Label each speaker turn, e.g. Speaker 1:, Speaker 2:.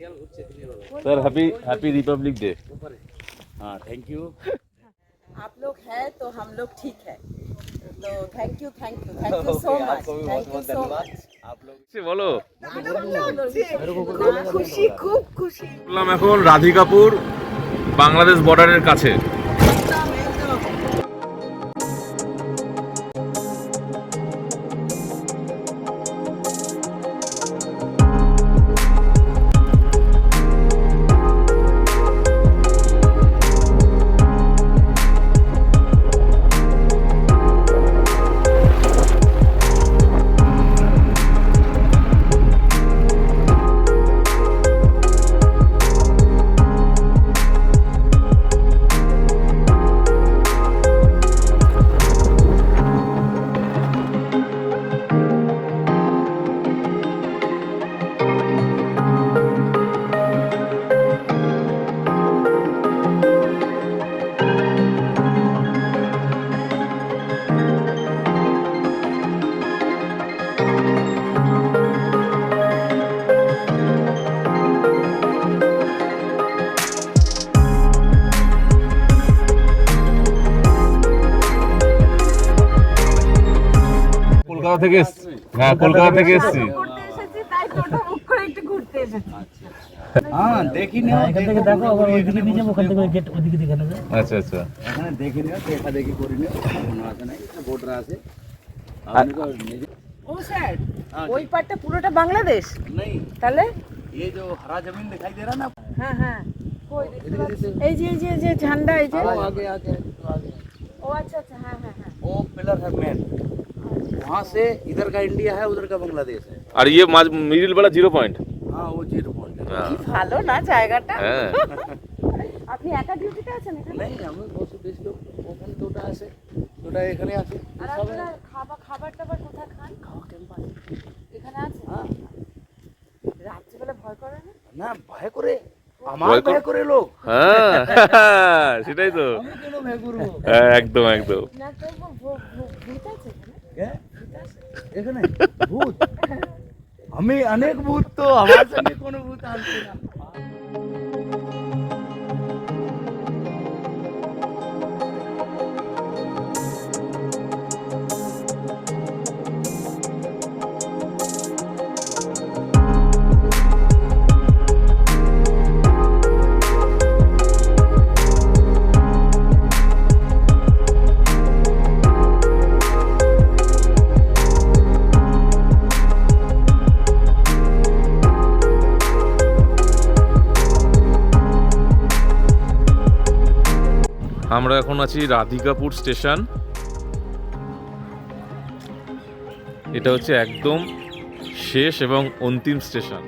Speaker 1: Sir happy Republic day. हाँ thank you.
Speaker 2: आप लोग हैं तो हम लोग ठीक है, तो thank you so much, thank you so much.
Speaker 1: आप लोग से बोलो।
Speaker 2: খুশি, খুব খুশি।
Speaker 1: বললাম এখন রাধিকাপুর বাংলাদেশ বর্ডারের কাছে। কলকাতা থেকে হ্যাঁ কলকাতা থেকে এসেছি।
Speaker 3: হ্যাঁ দেখি না, এখান থেকে দেখো আবার ওইদিকে নিয়ে যাবো, ওখান থেকে গেট ওইদিকে দেখে নেবে।
Speaker 1: আচ্ছা আচ্ছা
Speaker 3: এখানে দেখে নিও, দেখা দেখি করি নিও, কোনো আছে নাই, বোর্ডার আছে। আপনি তো নিজে
Speaker 2: ও স্যার ওই পাটটা পুরোটা বাংলাদেশ
Speaker 3: नहीं,
Speaker 2: তাহলে
Speaker 3: ये जो हरा जमीन दिखाई दे रहा ना,
Speaker 2: হ্যাঁ হ্যাঁ কই দেখতে পাচ্ছি এই যে ঝান্ডা এই যে
Speaker 3: वो आगे आगे तो आगे
Speaker 2: ও আচ্ছা আচ্ছা হ্যাঁ হ্যাঁ হ্যাঁ
Speaker 3: वो पिलर है मेन, वहाँ से इधर का इंडिया है, उधर का बांग्लादेश है।
Speaker 1: আর ये মিডিল वाला 0 পয়েন্ট।
Speaker 3: हाँ वो 0 पॉइंट है।
Speaker 1: হ্যাঁ
Speaker 2: কি ভালো না জায়গাটা।
Speaker 1: হ্যাঁ
Speaker 2: আপনি একা ডিউটিতে আছেন এখানে?
Speaker 3: नहीं আমি 220 লোক ওখানে দুটো আছে, দুটো এখানে আছে।
Speaker 2: আর আপনারা খাবার টাবার কোথায় খান?
Speaker 3: খাওয়া ক্যাম্প আছে।
Speaker 2: এখানে আছে?
Speaker 3: হ্যাঁ
Speaker 2: রাত্রিবেলা ভয় করে না?
Speaker 3: না ভয় করে, আমার ভয় করে লোক।
Speaker 1: হ্যাঁ সেটাই তো।
Speaker 3: আমি কেন ভয় করবো?
Speaker 1: হ্যাঁ একদম একদম।
Speaker 2: না তো ভূত আছে এখানে?
Speaker 3: এখানে ভূত, আমি অনেক ভূত, তো আমার সঙ্গে কোনো ভূত আসবে না।
Speaker 1: আমরা এখন আছি রাধিকাপুর স্টেশন। এটা হচ্ছে একদম শেষ এবং অন্তিম স্টেশন।